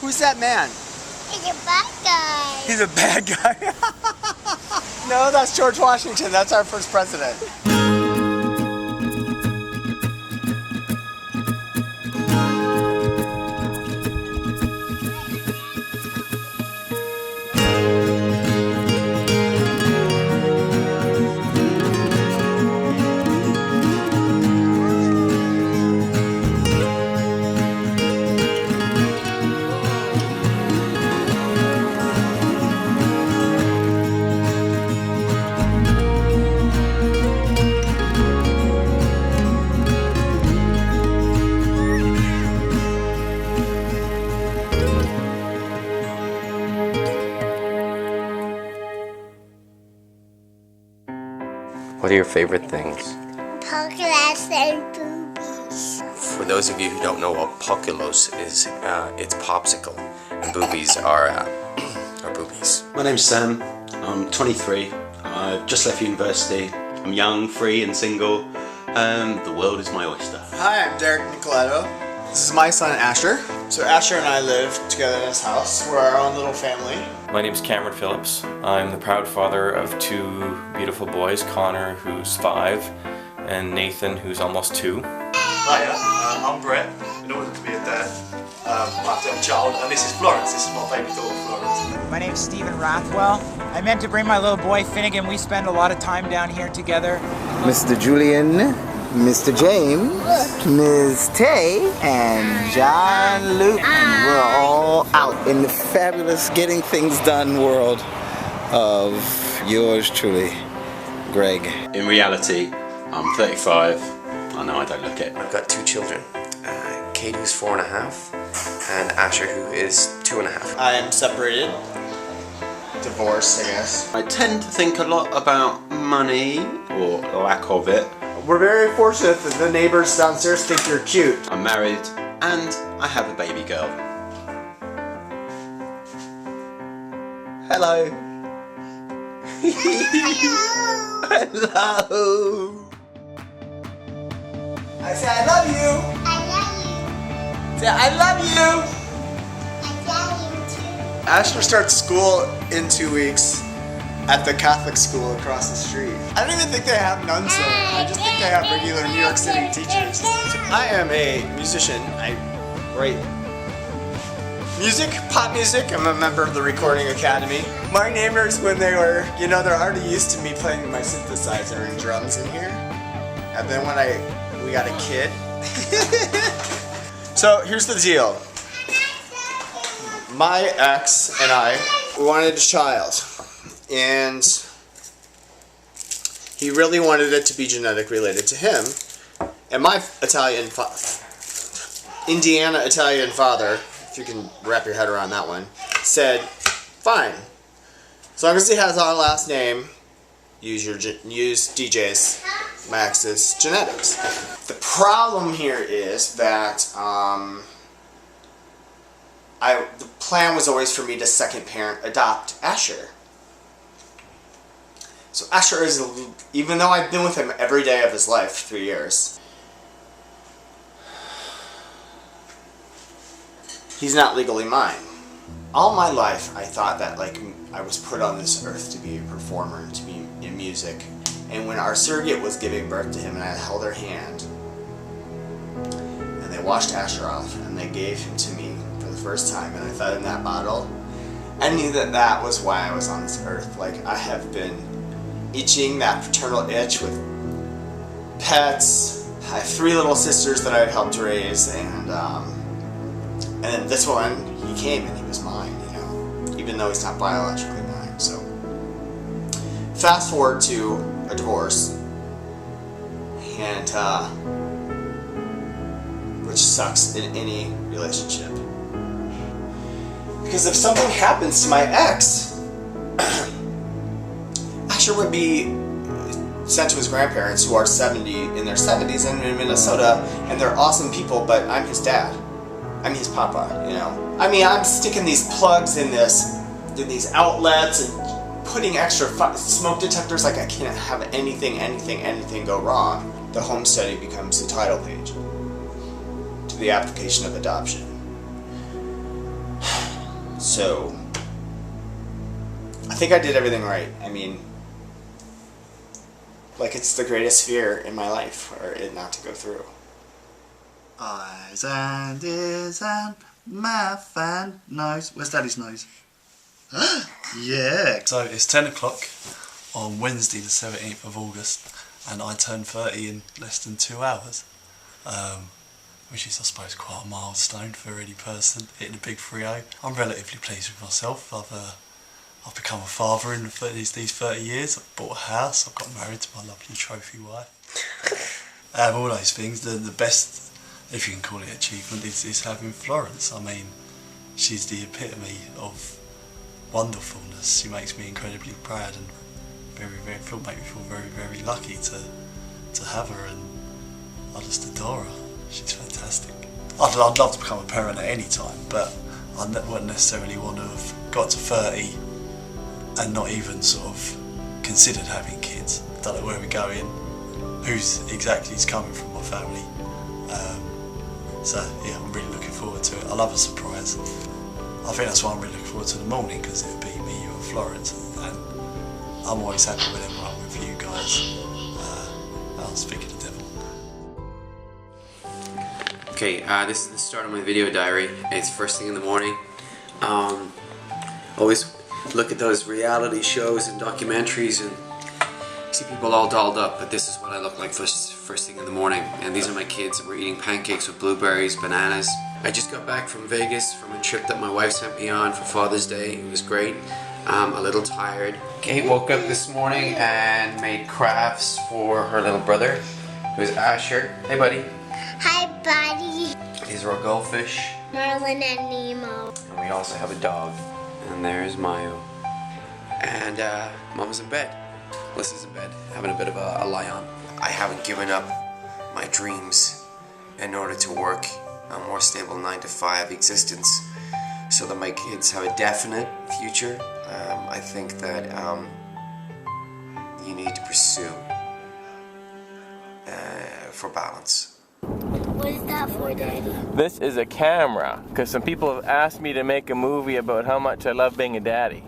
Who's that man? He's a bad guy. He's a bad guy? No, that's George Washington. That's our first president. What are your favorite things? Chocolates and boobies. For those of you who don't know what poculos is, it's popsicle, and boobies are boobies. My name's Sam. I'm 23. I've just left university. I'm young, free and single. The world is my oyster. Hi, I'm Derek Nicoletto. This is my son Asher. So Asher and I live together in this house. We're our own little family. My name's Cameron Phillips. I'm the proud father of two beautiful boys, Connor, who's 5, and Nathan, who's almost 2. Hiya, I'm Brett. In order to be a dad, I have to have a child, and this is Florence. This is my baby daughter, Florence. My name's Stephen Rathwell. I meant to bring my little boy Finnegan. We spend a lot of time down here together. Mr. Julian, Mr. James, Ms. Tay, and John Luke. And we're all out in the fabulous getting things done world of yours truly, Greg. In reality, I'm 35. I know I don't look it. I've got 2 children, Kate who's 4.5, and Asher who is 2.5. I am separated. Divorced, I guess. I tend to think a lot about money, or lack of it. We're very fortunate that the neighbors downstairs think you're cute. I'm married, and I have a baby girl. Hello. Hello. I say I love you. I love you. Say I love you. I love you too. Asher starts school in 2 weeks at the Catholic school across the street. I don't even think they have nuns there. I just think they have regular New York City teachers. I am a musician. I write music, pop music. I'm a member of the Recording Academy. My neighbors, when they were, they're already used to me playing my synthesizer and drums in here. And then when we got a kid. So here's the deal. My ex and I, we wanted a child. And he really wanted it to be genetic related to him. And my Indiana Italian father, if you can wrap your head around that one, said, fine. As long as he has our last name, use DJ's, my ex's genetics. The problem here is that the plan was always for me to second parent adopt Asher. So Asher is, even though I've been with him every day of his life, 3 years, he's not legally mine. All my life I thought that I was put on this earth to be a performer and to be in music. And when our surrogate was giving birth to him and I held her hand, and they washed Asher off and they gave him to me for the first time and I fed him that bottle, I knew that that was why I was on this earth. I have been itching that paternal itch with pets. I have 3 little sisters that I've helped raise, and then this one, he came and he was mine, even though he's not biologically mine. So fast forward to a divorce, and which sucks in any relationship, because if something happens to my ex, Asher would be sent to his grandparents, who are in their 70s and in Minnesota, and they're awesome people, but I'm his dad. I'm his papa, I'm sticking these plugs in these outlets and putting extra smoke detectors. I can't have anything go wrong. The home study becomes the title page to the application of adoption. So, I think I did everything right. I mean, like, it's the greatest fear in my life for it not to go through. Eyes and ears and mouth and nose. Where's Daddy's nose? Yeah. So it's 10 o'clock on Wednesday the 17th of August, and I turned 30 in less than 2 hours. Which is, I suppose, quite a milestone for any person hitting a big 3-0. I'm relatively pleased with myself. I've become a father in these 30 years. I've bought a house. I've got married to my lovely trophy wife. All those things. The best, if you can call it achievement, is having Florence. I mean, she's the epitome of wonderfulness. She makes me incredibly proud and make me feel very, very lucky to have her, and I just adore her. She's fantastic. I'd love to become a parent at any time, but I wouldn't necessarily want to have got to 30 and not even sort of considered having kids. Don't know where we're going, who's exactly is coming from my family. So yeah, I'm really looking forward to it. I love a surprise. I think that's why I'm really looking forward to the morning, because it'll be me, you and Florence, and I'm always happy whenever I'm with you guys. I'll speak of the devil. Okay, this is the start of my video diary. It's first thing in the morning. Always look at those reality shows and documentaries and see people all dolled up, but this is what I look like first thing in the morning. And these are my kids. We're eating pancakes with blueberries, bananas. I just got back from Vegas from a trip that my wife sent me on for Father's Day. It was great. A little tired. Kate woke up this morning and made crafts for her little brother, who's Asher. Hey buddy. Hi, buddy. These are our goldfish. Marlin and Nemo. And we also have a dog. And there's Mayo. And Mama's in bed. Alyssa's in bed, having a bit of a lie on. I haven't given up my dreams in order to work a more stable 9-to-5 existence so that my kids have a definite future. I think that you need to pursue for balance. What is that for, Daddy? This is a camera, because some people have asked me to make a movie about how much I love being a daddy.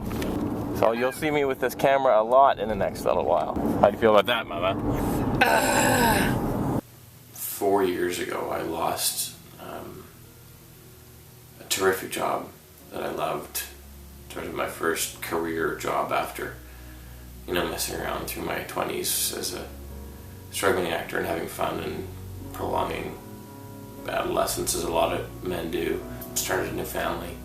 So you'll see me with this camera a lot in the next little while. How do you feel about that, Mama? 4 years ago, I lost a terrific job that I loved. Sort of my first career job after, messing around through my 20s as a struggling actor and having fun and prolonging adolescence, as a lot of men do. Started a new family.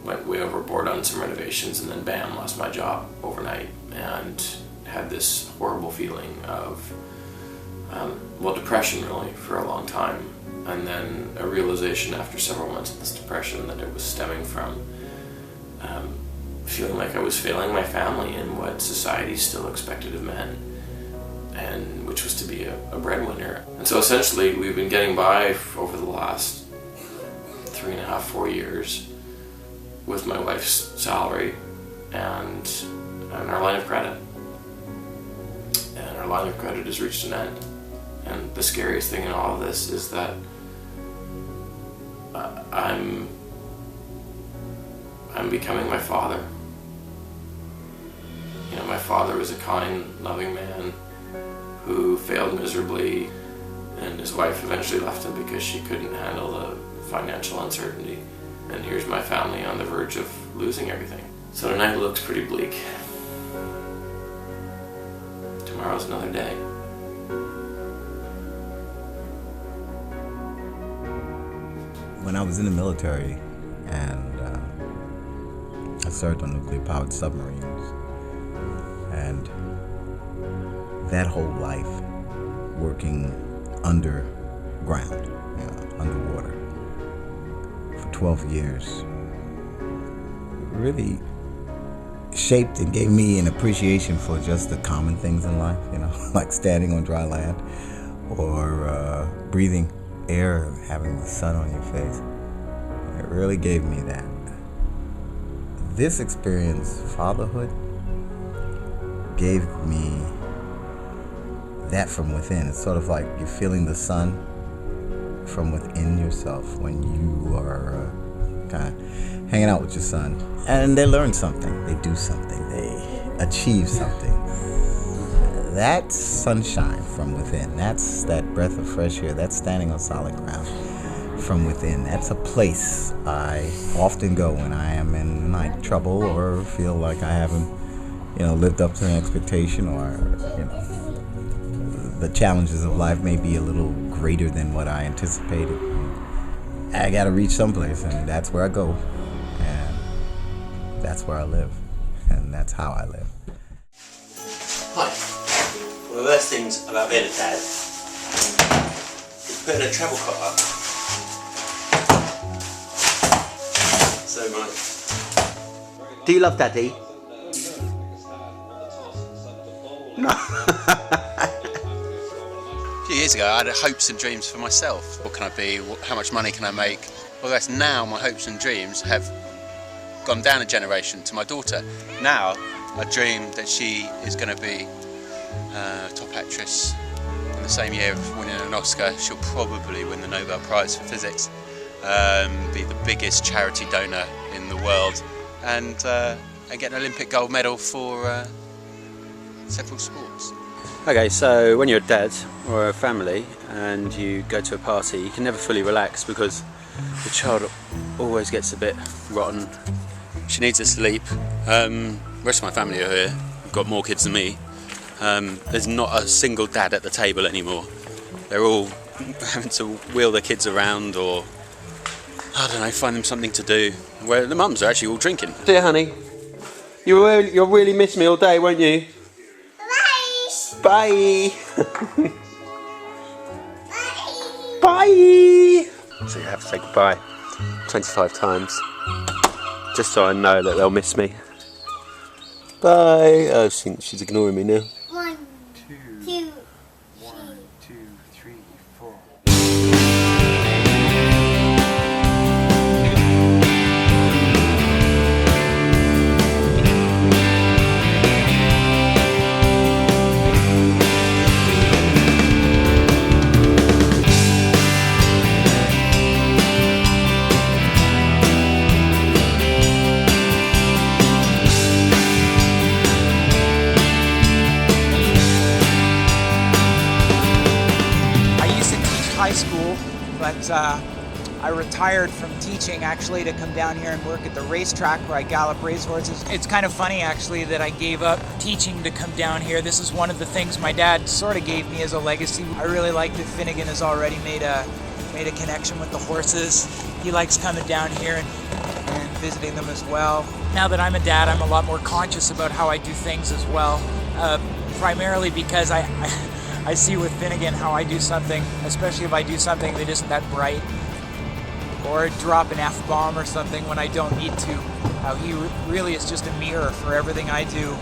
Went way overboard on some renovations, and then bam, lost my job overnight, and had this horrible feeling of depression really for a long time, and then a realization after several months of this depression that it was stemming from feeling like I was failing my family in what society still expected of men, and which was to be a breadwinner. And so essentially we've been getting by over the last 3.5, 4 years with my wife's salary and our line of credit. And our line of credit has reached an end. And the scariest thing in all of this is that I'm becoming my father. My father was a kind, loving man who failed miserably, and his wife eventually left him because she couldn't handle the financial uncertainty. And here's my family on the verge of losing everything. So tonight looks pretty bleak. Tomorrow's another day. When I was in the military and I served on nuclear-powered submarines, and that whole life working underground, underwater, for 12 years really shaped and gave me an appreciation for just the common things in life, like standing on dry land or breathing air and having the sun on your face. It really gave me that. This experience, fatherhood, gave me that from within. It's sort of like you're feeling the sun from within yourself when you are kind of hanging out with your son. And they learn something, they do something, they achieve something. That's sunshine from within. That's that breath of fresh air. That's standing on solid ground from within. That's a place I often go when I am in like trouble or feel like I haven't, lived up to an expectation, or, the challenges of life may be a little greater than what I anticipated. I gotta reach someplace, and that's where I go, and that's where I live, and that's how I live. Hi. One of the worst things about being a dad is putting a travel cot up. So much. Do you love Daddy? No. A few years ago I had hopes and dreams for myself. What can I be? How much money can I make? Well, that's now my hopes and dreams have gone down a generation to my daughter. Now I dream that she is going to be top actress in the same year of winning an Oscar. She'll probably win the Nobel Prize for Physics, be the biggest charity donor in the world, and get an Olympic gold medal for several sports. Okay, so when you're a dad or a family and you go to a party, you can never fully relax because the child always gets a bit rotten. She needs her sleep. The rest of my family are here. We've got more kids than me. There's not a single dad at the table anymore. They're all having to wheel their kids around or, I don't know, find them something to do. Where the mums are actually all drinking. Dear honey, you'll really miss me all day, won't you? Bye! Bye! Bye! So you have to say goodbye 25 times, just so I know that they'll miss me. Bye! Oh, she's ignoring me now. 1, 2, 3, 4. High school, but I retired from teaching actually to come down here and work at the racetrack where I gallop racehorses. It's kind of funny actually that I gave up teaching to come down here. This is one of the things my dad sort of gave me as a legacy. I really like that Finnegan has already made a connection with the horses. He likes coming down here and visiting them as well. Now that I'm a dad, I'm a lot more conscious about how I do things as well, primarily because I see with Finnegan how I do something, especially if I do something that isn't that bright, or drop an F-bomb or something when I don't need to. How he really is just a mirror for everything I do.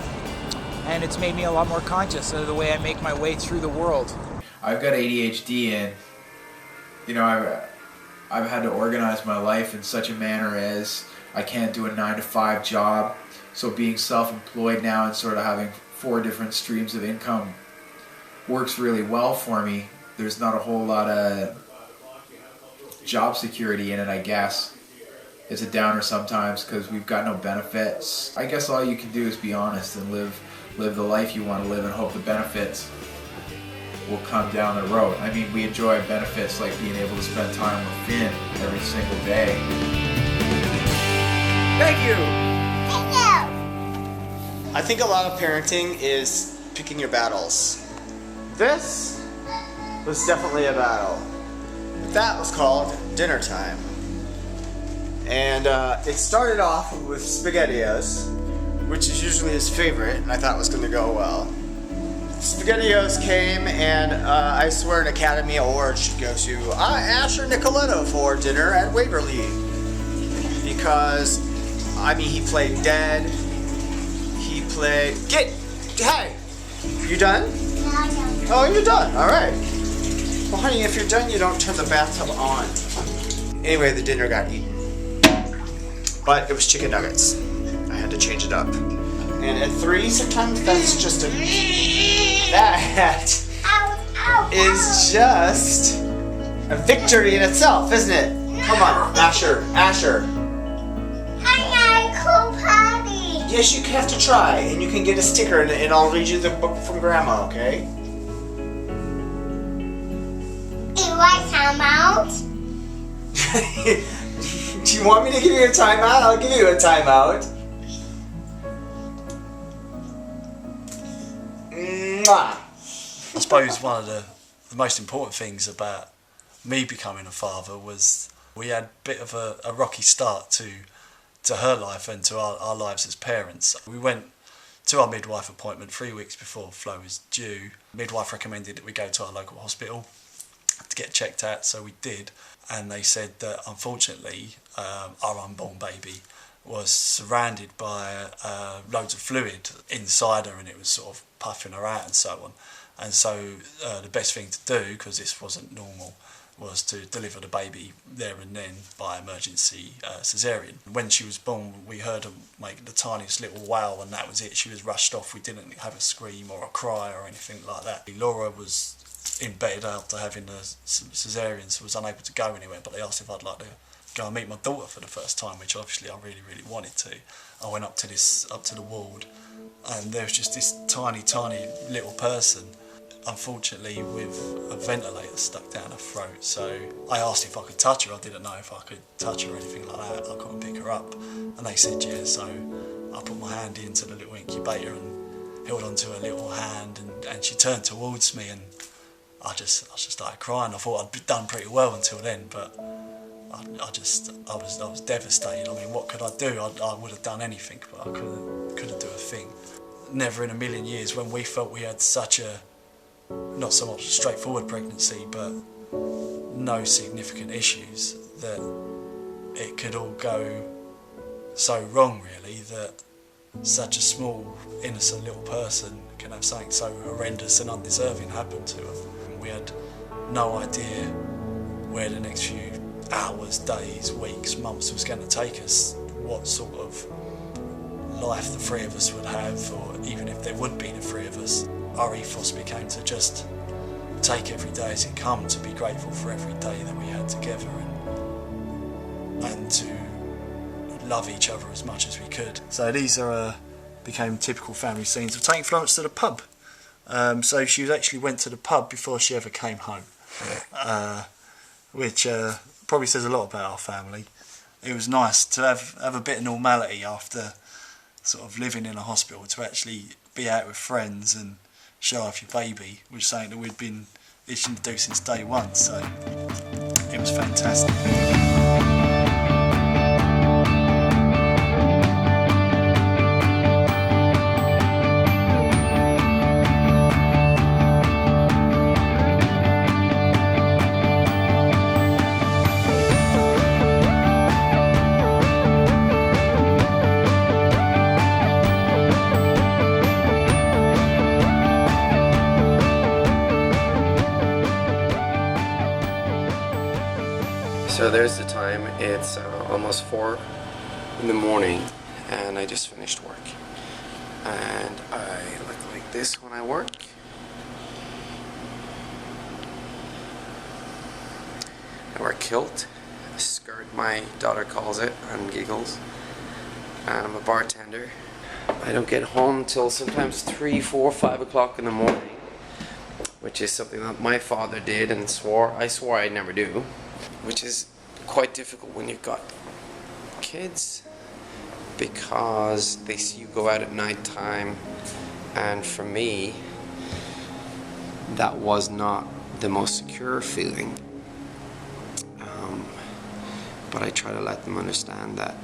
And it's made me a lot more conscious of the way I make my way through the world. I've got ADHD, and I've had to organize my life in such a manner as I can't do a 9-to-5 job. So being self-employed now and sort of having 4 different streams of income works really well for me. There's not a whole lot of job security in it, I guess. It's a downer sometimes because we've got no benefits. I guess all you can do is be honest and live the life you want to live and hope the benefits will come down the road. I mean, we enjoy benefits like being able to spend time with Finn every single day. Thank you! Thank you! I think a lot of parenting is picking your battles. This was definitely a battle. That was called dinner time. And it started off with SpaghettiOs, which is usually his favorite, and I thought was going to go well. SpaghettiOs came, and I swear an Academy Award should go to Asher Nicoletto for dinner at Waverly. Because, I mean, he played dead. He played... Hey! You done? Oh, you're done. All right. Well, honey, if you're done, you don't turn the bathtub on. Anyway, the dinner got eaten. But it was chicken nuggets. I had to change it up. And at 3, sometimes that's just a... That is just a victory in itself, isn't it? Come on, Asher. cool party. Yes, you have to try, and you can get a sticker, and I'll read you the book from Grandma, okay? You like time out? Do you want me to give you a timeout? I'll give you a timeout. Mwah. I suppose one of the most important things about me becoming a father was we had a bit of a rocky start to her life and to our lives as parents. We went to our midwife appointment 3 weeks before Flo was due. Midwife recommended that we go to our local hospital to get checked out, so we did, and they said that unfortunately our unborn baby was surrounded by loads of fluid inside her, and it was sort of puffing her out and so on. And so the best thing to do, because this wasn't normal, was to deliver the baby there and then by emergency caesarean. When she was born, we heard her make the tiniest little wail, and that was it. She was rushed off. We didn't have a scream or a cry or anything like that. Laura was in bed after having the caesarean, so was unable to go anywhere, but they asked if I'd like to go and meet my daughter for the first time, which obviously I really, really wanted to. I went up to the ward, and there was just this tiny, tiny little person, unfortunately with a ventilator stuck down her throat. So I asked if I could touch her. I didn't know if I could touch her or anything like that. I couldn't pick her up, and they said yeah. So I put my hand into the little incubator and held onto her little hand, and she turned towards me, and I just started crying. I thought I'd done pretty well until then, but I was devastated. I mean, what could I do? I would have done anything, but I couldn't do a thing. Never in a million years, when we felt we had such a, not so much a straightforward pregnancy, but no significant issues, that it could all go so wrong, really, that such a small, innocent little person can have something so horrendous and undeserving happen to her. We had no idea where the next few hours, days, weeks, months was going to take us, what sort of life the three of us would have, or even if there would be the three of us. Our ethos became to just take every day as it come, to be grateful for every day that we had together, and to love each other as much as we could. So these are became typical family scenes of taking Florence to the pub. So she actually went to the pub before she ever came home, which probably says a lot about our family. It was nice to have a bit of normality after sort of living in a hospital, to actually be out with friends and show off your baby, which is something that we'd been itching to do since day one, so it was fantastic. So there's the time. It's almost 4 in the morning, and I just finished work. And I look like this when I work. I wear a kilt, a skirt my daughter calls it, and giggles. And I'm a bartender. I don't get home till sometimes 3, 4, 5 o'clock in the morning, which is something that my father did and I swore I'd never do, which is quite difficult when you've got kids, because they see you go out at night time, and for me that was not the most secure feeling. But I try to let them understand that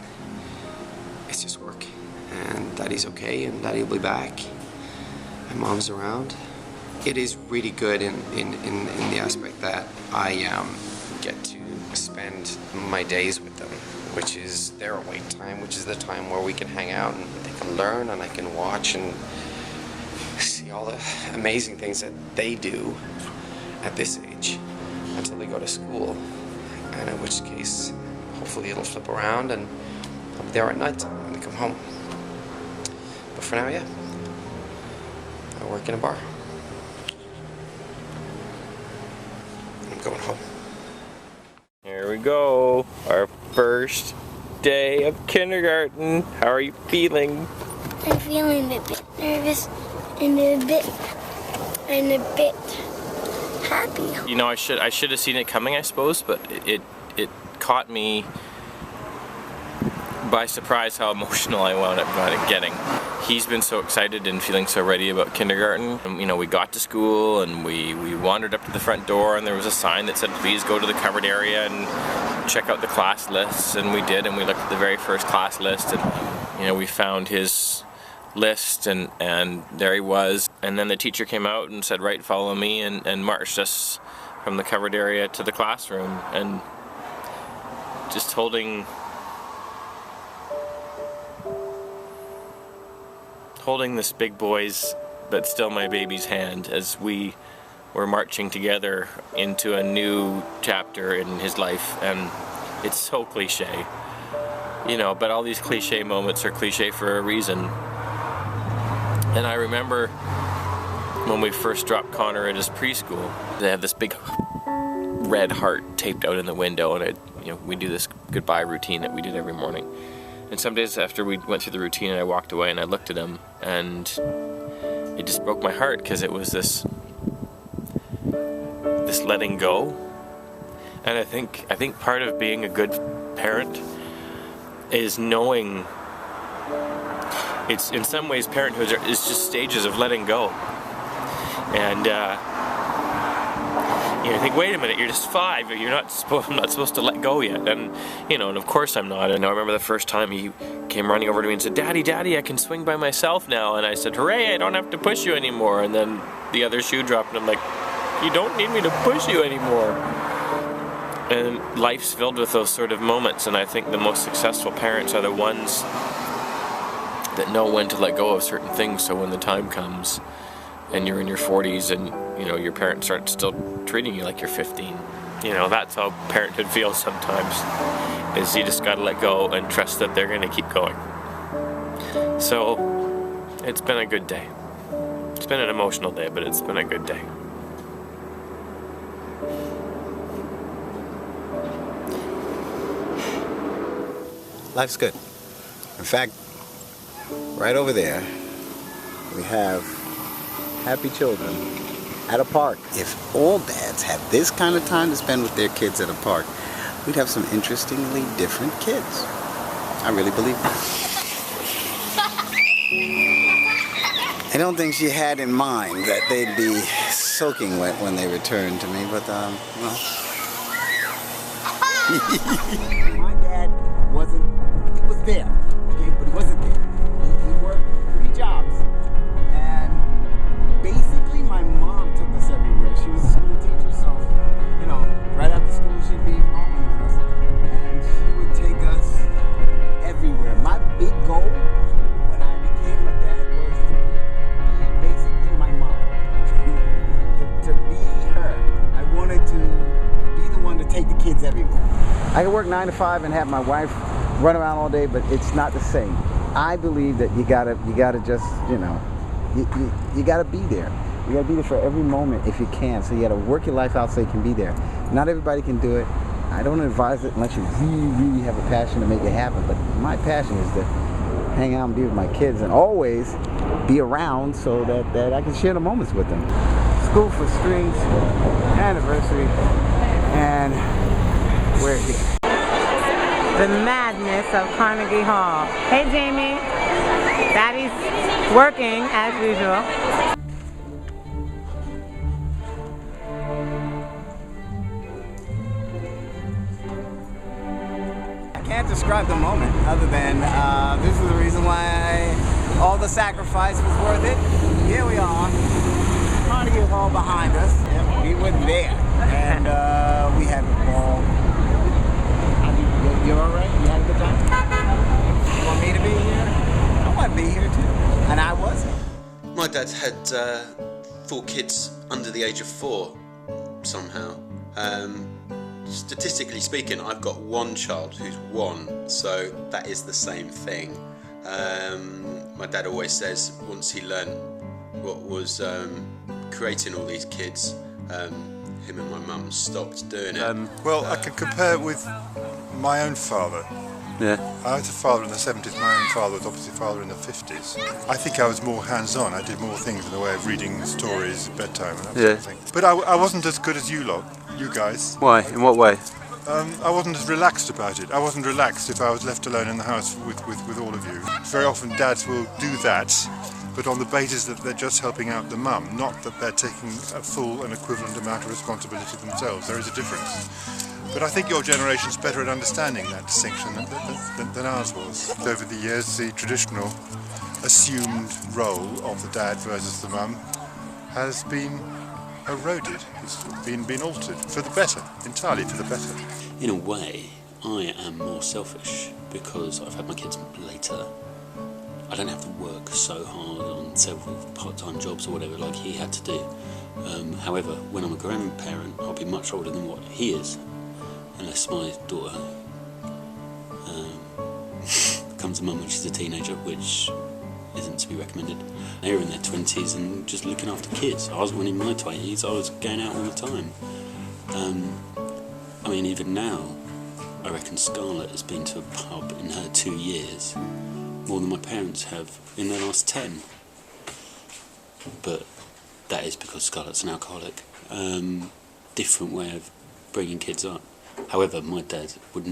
it's just work, and Daddy's okay, and Daddy will be back, and Mom's around. It is really good in the aspect that I get to spend my days with them, which is their awake time, which is the time where we can hang out and they can learn, and I can watch and see all the amazing things that they do at this age until they go to school, and in which case hopefully it'll flip around and I'll be there at night time when they come home. But for now, yeah, I work in a bar. I'm going home. Here we go, our first day of kindergarten. How are you feeling? I'm feeling a bit nervous and a bit happy. You know, I should have seen it coming, I suppose, but it caught me by surprise how emotional I wound up getting. He's been so excited and feeling so ready about kindergarten. And, you know, we got to school and we wandered up to the front door and there was a sign that said, please go to the covered area and check out the class lists, and we did, and we looked at the very first class list, and you know, we found his list, and there he was. And then the teacher came out and said, right, follow me, and marched us from the covered area to the classroom, and just holding this big boy's but still my baby's hand as we were marching together into a new chapter in his life. And it's so cliche, you know, but all these cliche moments are cliche for a reason. And I remember when we first dropped Connor at his preschool, they had this big red heart taped out in the window, and we do this goodbye routine that we did every morning. And some days after we went through the routine and I walked away and I looked at him, and it just broke my heart, because it was this letting go. And I think part of being a good parent is knowing it's, in some ways, parenthood is just stages of letting go. And you think, wait a minute, you're just 5, I'm not supposed to let go yet. And and of course I'm not. And I remember the first time he came running over to me and said, Daddy, I can swing by myself now. And I said, hooray, I don't have to push you anymore. And then the other shoe dropped, and I'm like, you don't need me to push you anymore. And life's filled with those sort of moments, and I think the most successful parents are the ones that know when to let go of certain things, so when the time comes and you're in your 40s and your parents aren't still treating you like you're 15. That's how parenthood feels sometimes, is you just gotta let go and trust that they're gonna keep going. So it's been a good day. It's been an emotional day, but it's been a good day. Life's good. In fact, right over there, we have happy children at a park. If all dads had this kind of time to spend with their kids at a park, we'd have some interestingly different kids. I really believe that. I don't think she had in mind that they'd be soaking wet when they returned to me, but, well. My dad wasn't, he was there, okay, but he wasn't there. He worked 3 jobs. And basically my mom took us everywhere. She was a school teacher, so, right after school she'd be home with us. And she would take us everywhere. My big goal when I became a dad was to be basically my mom. to be her. I wanted to be the one to take the kids everywhere. I could work 9 to 5 and have my wife run around all day, but it's not the same. I believe that you gotta just, you gotta be there. You gotta be there for every moment if you can. So you gotta work your life out so you can be there. Not everybody can do it. I don't advise it unless you really, really have a passion to make it happen. But my passion is to hang out and be with my kids and always be around so that I can share the moments with them. School for Strings anniversary, and we're here. The madness of Carnegie Hall. Hey Jamie, Daddy's working as usual. I can't describe the moment other than this is the reason why all the sacrifice was worth it. Here we are, Carnegie Hall behind us. Yep, we were there, and we had a ball. You all right? You had a good time? You want me to be here? I want to be here too, and I wasn't. My dad had 4 kids under the age of 4 somehow. Statistically speaking, I've got 1 child who's 1, so that is the same thing. My dad always says once he learned what was creating all these kids, him and my mum stopped doing it. Well, I could compare it with my own father. Yeah. I was a father in the 70s. My own father was obviously a father in the 50s. I think I was more hands-on. I did more things in the way of reading stories at bedtime and that sort of thing. But I wasn't as good as you lot, you guys. Why? In what way? I wasn't as relaxed about it. I wasn't relaxed if I was left alone in the house with all of you. Very often dads will do that, but on the basis that they're just helping out the mum, not that they're taking a full and equivalent amount of responsibility themselves. There is a difference. But I think your generation's better at understanding that distinction than ours was. Over the years, the traditional assumed role of the dad versus the mum has been eroded. It's been altered for the better, entirely for the better. In a way, I am more selfish because I've had my kids later. I don't have to work so hard on several part-time jobs or whatever like he had to do. However, when I'm a grandparent, I'll be much older than what he is. Unless my daughter becomes a mum when she's a teenager, which isn't to be recommended. They're in their 20s and just looking after kids. I was when in my 20s, I was going out all the time. I mean, even now, I reckon Scarlett has been to a pub in her 2 years more than my parents have in their last 10. But that is because Scarlett's an alcoholic. Different way of bringing kids up. However, my dad was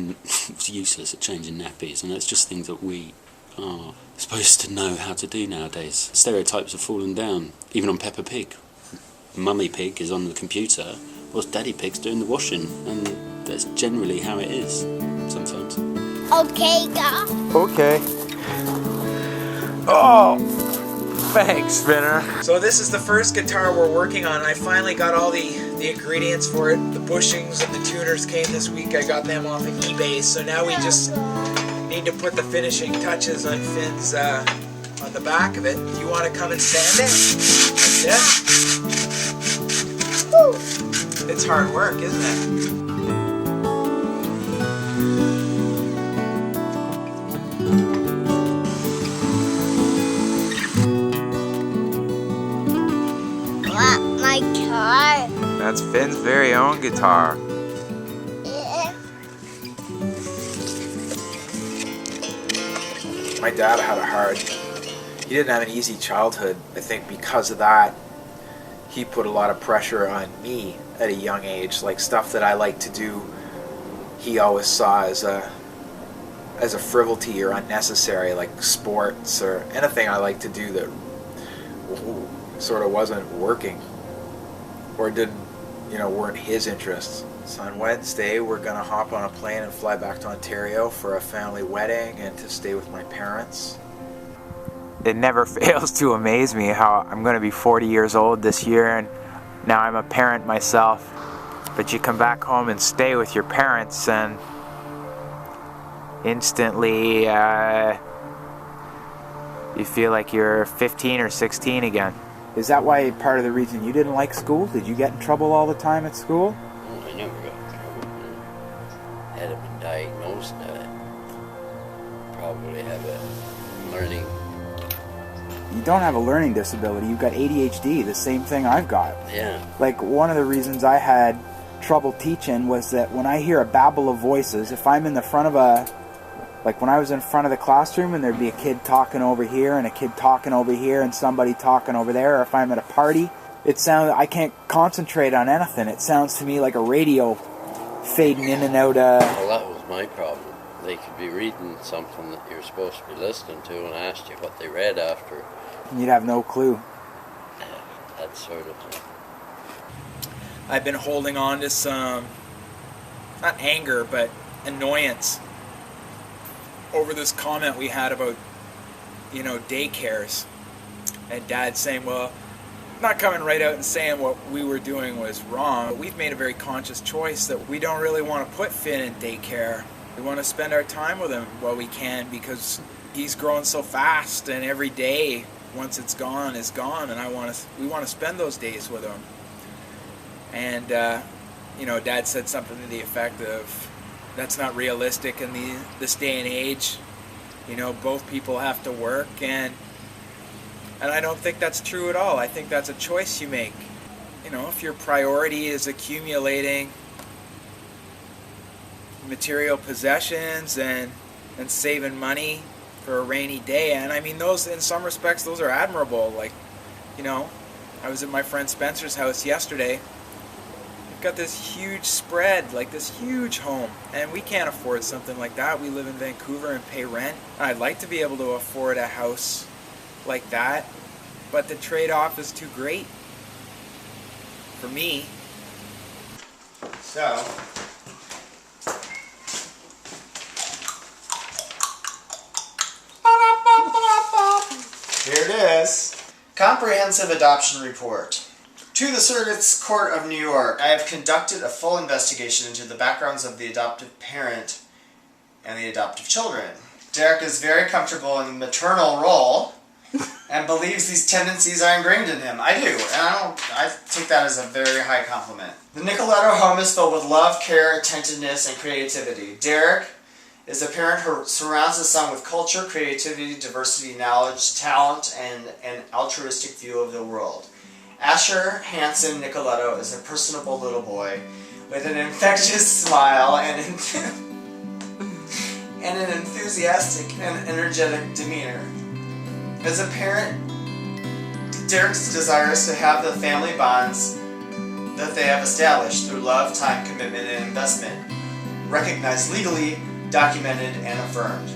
useless at changing nappies, and that's just things that we are supposed to know how to do nowadays. Stereotypes have fallen down, even on Peppa Pig. Mummy Pig is on the computer, whilst Daddy Pig's doing the washing, and that's generally how it is, sometimes. Okay, go. Okay. Oh! Thanks, Spinner. So this is the first guitar we're working on. I finally got all the ingredients for it. The bushings and the tuners came this week. I got them off of eBay. So now we just need to put the finishing touches on Finn's on the back of it. You want to come and stand it? Like this? It's hard work, isn't it? My guitar. That's Finn's very own guitar. Yeah. My dad had a hard, he didn't have an easy childhood. I think because of that, he put a lot of pressure on me at a young age. Like stuff that I like to do, he always saw as a frivolity or unnecessary, like sports or anything I like to do that sort of wasn't working or didn't, weren't his interests. So on Wednesday, we're gonna hop on a plane and fly back to Ontario for a family wedding and to stay with my parents. It never fails to amaze me how I'm going to be 40 years old this year, and now I'm a parent myself. But you come back home and stay with your parents, and instantly you feel like you're 15 or 16 again. Is that why part of the reason you didn't like school? Did you get in trouble all the time at school? Well, I never got in trouble. I had been diagnosed. Probably have a learning. You don't have a learning disability. You've got ADHD, the same thing I've got. Yeah. Like, one of the reasons I had trouble teaching was that when I hear a babble of voices, if I'm in the front of like when I was in front of the classroom and there'd be a kid talking over here and a kid talking over here and somebody talking over there, or if I'm at a party, I can't concentrate on anything. It sounds to me like a radio fading in and out. Well, that was my problem. They could be reading something that you're supposed to be listening to and asked you what they read after. And you'd have no clue. That sort of thing. I've been holding on to some, not anger, but annoyance over this comment we had about, daycares. And Dad saying, well, not coming right out and saying what we were doing was wrong. But we've made a very conscious choice that we don't really want to put Finn in daycare. We want to spend our time with him while we can, because he's growing so fast, and every day, once it's gone, is gone, and we want to spend those days with him. And, Dad said something to the effect of, that's not realistic in this day and age. Both people have to work, and I don't think that's true at all. I think that's a choice you make. If your priority is accumulating material possessions and and saving money for a rainy day. And I mean, those, in some respects, those are admirable. Like, you know, I was at my friend Spencer's house yesterday. We've got this huge spread, like this huge home, and we can't afford something like that. We live in Vancouver and pay rent. I'd like to be able to afford a house like that, but the trade-off is too great for me. So, here it is. Comprehensive Adoption Report. To the Circuits Court of New York, I have conducted a full investigation into the backgrounds of the adoptive parent and the adoptive children. Derek is very comfortable in the maternal role and believes these tendencies are ingrained in him. I do, and I take that as a very high compliment. The Nicoletto home is filled with love, care, attentiveness, and creativity. Derek is a parent who surrounds his son with culture, creativity, diversity, knowledge, talent, and an altruistic view of the world. Asher Hansen Nicoletto is a personable little boy with an infectious smile and an enthusiastic and energetic demeanor. As a parent, Derek's desires to have the family bonds that they have established through love, time, commitment, and investment recognized legally, documented, and affirmed.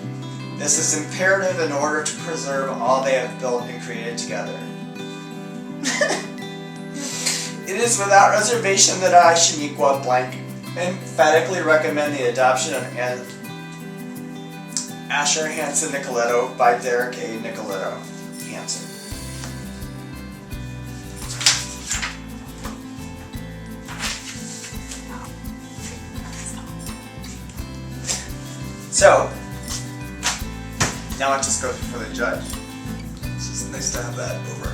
This is imperative in order to preserve all they have built and created together. It is without reservation that I, Shaniqua Blank, emphatically recommend the adoption of Asher Hansen Nicoletto by Derek A. Nicoletto Hansen. So, now it just goes before the judge. It's just nice to have that over.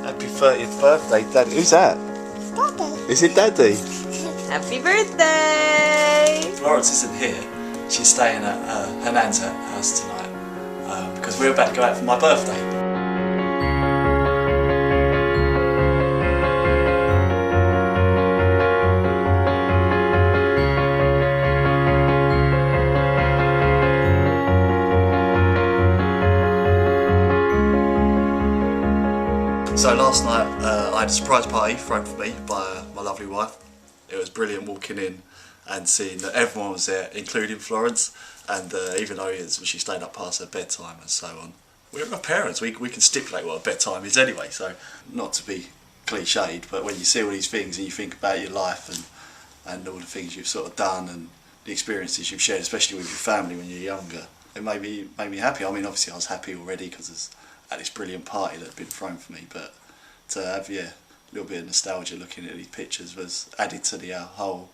Happy 30th birthday, Daddy. Who's that? Daddy. Is it Daddy? Happy birthday! Florence isn't here. She's staying at her nan's house tonight because we're about to go out for my birthday. So last night I had a surprise party thrown for me by my lovely wife. It was brilliant walking in and seeing that everyone was there, including Florence, and even though she stayed up past her bedtime and so on. We're her parents, we can stipulate what a bedtime is anyway, so not to be cliched, but when you see all these things and you think about your life and all the things you've sort of done and the experiences you've shared, especially with your family when you're younger, it made me happy. I mean, obviously I was happy already because at this brilliant party that had been thrown for me, but to have a little bit of nostalgia looking at these pictures was added to the whole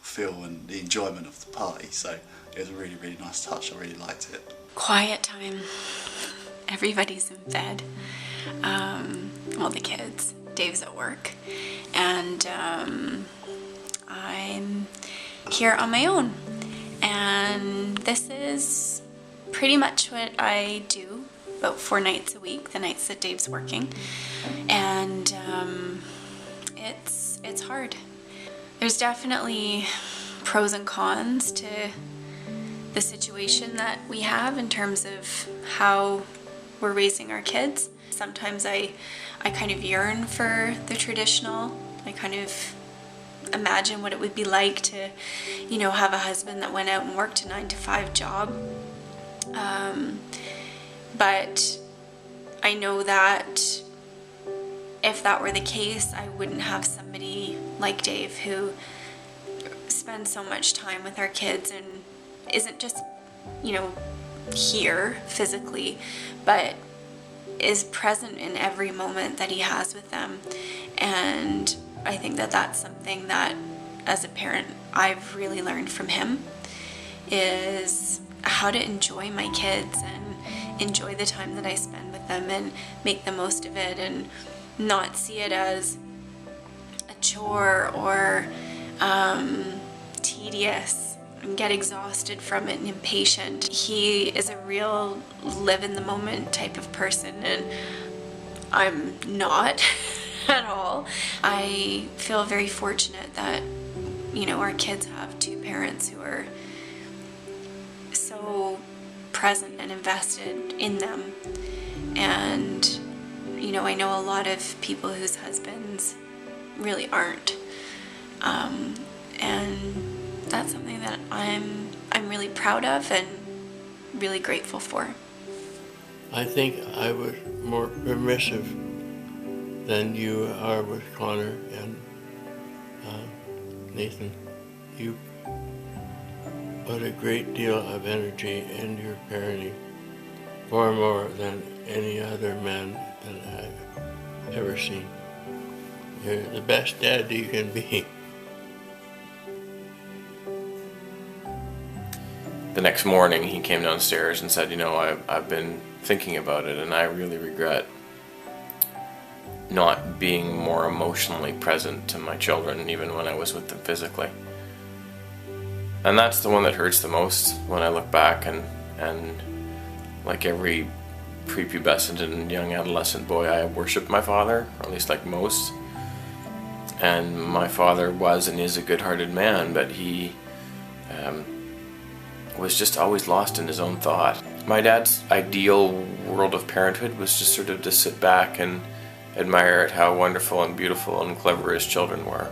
feel and the enjoyment of the party, so it was a really, really nice touch. I really liked it. Quiet time. Everybody's in bed. Well, the kids. Dave's at work. And I'm here on my own. And this is pretty much what I do about 4 nights a week, the nights that Dave's working. And it's hard. There's definitely pros and cons to the situation that we have in terms of how we're raising our kids. Sometimes I kind of yearn for the traditional. I kind of imagine what it would be like to, you know, have a husband that went out and worked a 9-to-5 job. But I know that if that were the case, I wouldn't have somebody like Dave who spends so much time with our kids and isn't just, you know, here physically, but is present in every moment that he has with them. And I think that that's something that, as a parent, I've really learned from him, is how to enjoy my kids and enjoy the time that I spend with them and make the most of it, and not see it as a chore or tedious and get exhausted from it and impatient. He is a real live in the moment type of person, and I'm not at all. I feel very fortunate that, you know, our kids have two parents who are so present and invested in them. And, you know, I know a lot of people whose husbands really aren't. And that's something that I'm really proud of and really grateful for. I think I was more permissive than you are with Connor and Nathan. You put a great deal of energy into your parenting, far more than any other man that I've ever seen. You're the best dad you can be. The next morning he came downstairs and said, you know, I've been thinking about it, and I really regret not being more emotionally present to my children, even when I was with them physically. And that's the one that hurts the most when I look back, and like every prepubescent and young adolescent boy, I worshiped my father, or at least like most. And my father was and is a good-hearted man, but he was just always lost in his own thought. My dad's ideal world of parenthood was just sort of to sit back and admire at how wonderful and beautiful and clever his children were,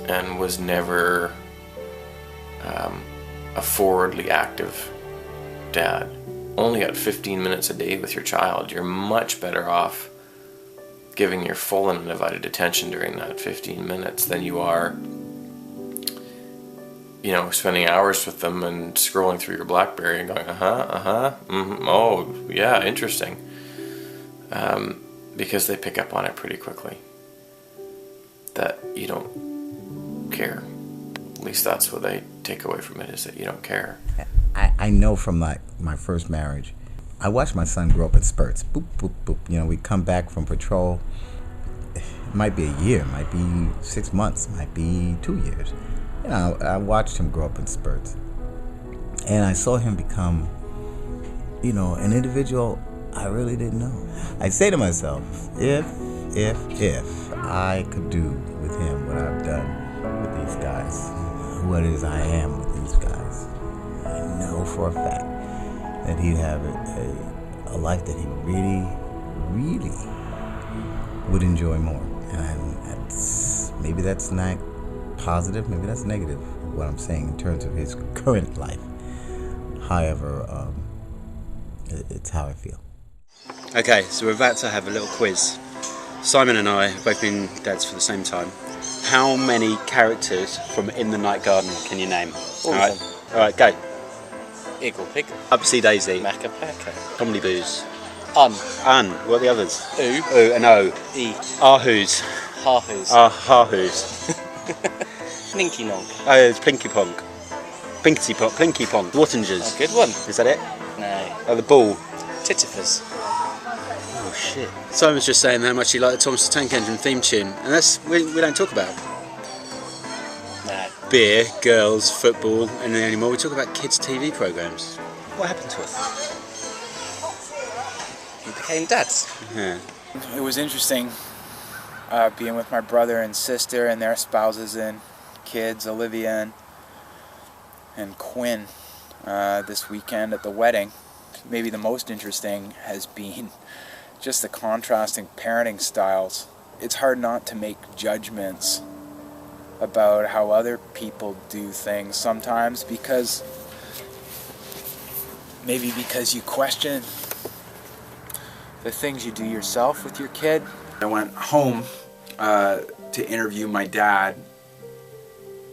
and was never a forwardly active dad. Only got 15 minutes a day with your child. You're much better off giving your full and undivided attention during that 15 minutes than you are, you know, spending hours with them and scrolling through your BlackBerry and going, oh, yeah, interesting. Because they pick up on it pretty quickly. That you don't care. At least that's what they take away from it, is that you don't care. I know from my first marriage, I watched my son grow up in spurts. Boop, boop, boop. You know, we come back from patrol. It might be a year, might be 6 months, might be 2 years. You know, I watched him grow up in spurts. And I saw him become, you know, an individual I really didn't know. I say to myself, if I could do with him what I've done with these guys, what it is I am with these guys, I know for a fact that he'd have a life that he really, really would enjoy more. And maybe that's not positive, maybe that's negative, what I'm saying in terms of his current life. However, it's how I feel. Okay, so we're about to have a little quiz. Simon and I have both been dads for the same time. How many characters from In the Night Garden can you name? Alright, go. Eagle Pickle. Upsy Daisy. Macca Packa. Comedy Booze. Un. What are the others? Oo. Oo and O. E. Ahoos. Hahoos. Hahoos. Ninky Nonk. Oh, it's Plinky Ponk. Plinky Ponk. Wattingers. A good one. Is that it? No. Oh, the ball. Titifers. Oh shit. Simon's just saying how much he liked the Thomas the Tank Engine theme tune, and that's we don't talk about No. beer, girls, football, anything anymore. We talk about kids' TV programs. What happened to us? You became dads. Yeah. It was interesting being with my brother and sister and their spouses and kids, Olivia and Quinn, this weekend at the wedding. Maybe the most interesting has been just the contrasting parenting styles. It's hard not to make judgments about how other people do things sometimes, because you question the things you do yourself with your kid. I went home to interview my dad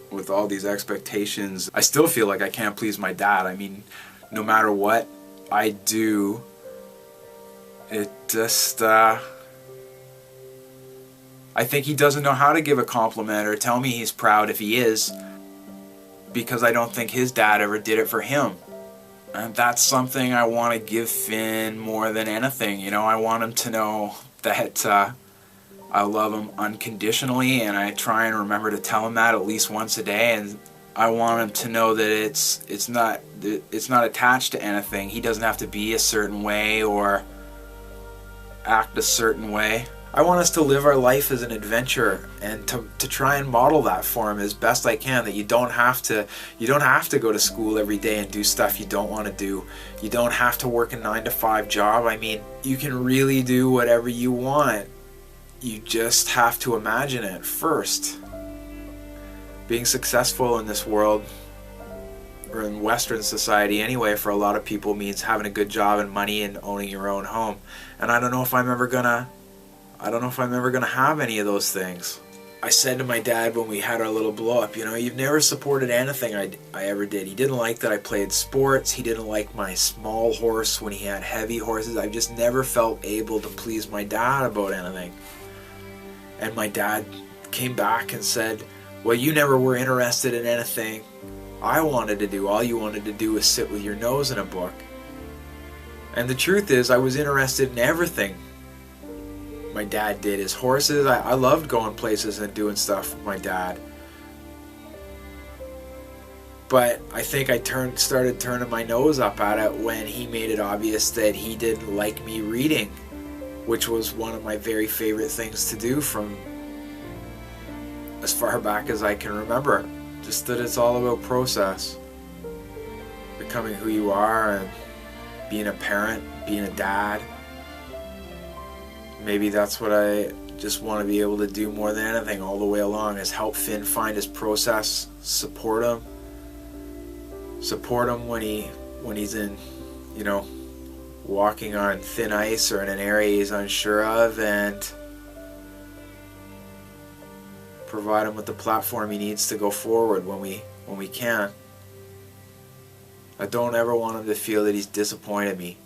with all these expectations. I still feel like I can't please my dad. I mean, no matter what I do, It just, I think he doesn't know how to give a compliment or tell me he's proud if he is, because I don't think his dad ever did it for him. And that's something I want to give Finn more than anything. You know, I want him to know that I love him unconditionally, and I try and remember to tell him that at least once a day. And I want him to know that it's not attached to anything. He doesn't have to be a certain way or act a certain way. I want us to live our life as an adventure, and to try and model that for him as best I can, that you don't have to go to school every day and do stuff you don't want to do. You don't have to work a 9-to-5 job. I mean, you can really do whatever you want. You just have to imagine it first. Being successful in this world, or in Western society anyway, for a lot of people means having a good job and money and owning your own home. And I don't know if I'm ever gonna have any of those things. I said to my dad when we had our little blow up, you know, you've never supported anything I ever did. He didn't like that I played sports. He didn't like my small horse when he had heavy horses. I've just never felt able to please my dad about anything. And my dad came back and said, well, you never were interested in anything I wanted to do. All you wanted to do was sit with your nose in a book. And the truth is, I was interested in everything my dad did. His horses, I loved going places and doing stuff with my dad. But I think I started turning my nose up at it when he made it obvious that he didn't like me reading, which was one of my very favorite things to do from as far back as I can remember. Just that it's all about process. Becoming who you are and being a parent, being a dad. Maybe that's what I just want to be able to do more than anything all the way along, is help Finn find his process, support him when he's in, you know, walking on thin ice or in an area he's unsure of, and provide him with the platform he needs to go forward when we can. I don't ever want him to feel that he's disappointed me,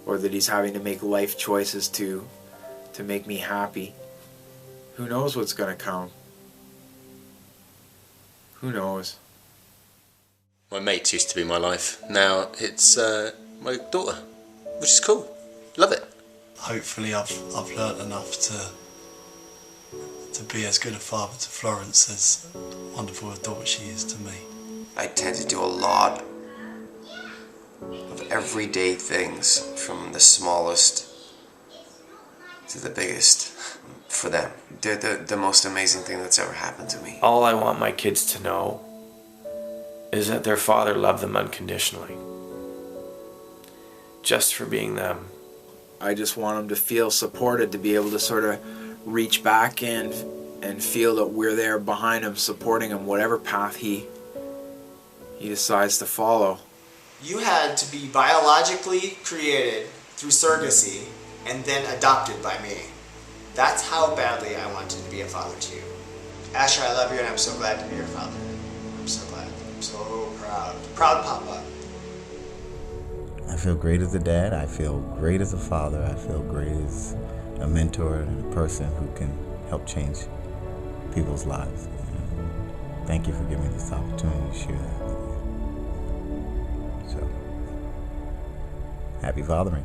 or that he's having to make life choices to make me happy. Who knows what's gonna come? Who knows? My mates used to be my life. Now it's my daughter, which is cool. Love it. Hopefully I've learnt enough to be as good a father to Florence as wonderful a daughter she is to me. I tend to do a lot of everyday things, from the smallest to the biggest, for them. They're the most amazing thing that's ever happened to me. All I want my kids to know is that their father loved them unconditionally, just for being them. I just want them to feel supported, to be able to sort of reach back and feel that we're there behind him, supporting him, whatever path he decides to follow. You had to be biologically created through surrogacy and then adopted by me. That's how badly I wanted to be a father to you. Asher, I love you, and I'm so glad to be your father. I'm so glad. I'm so proud. Proud Papa. I feel great as a dad. I feel great as a father. I feel great as a mentor and a person who can help change people's lives. And thank you for giving me this opportunity to share that with you. So, happy fathering.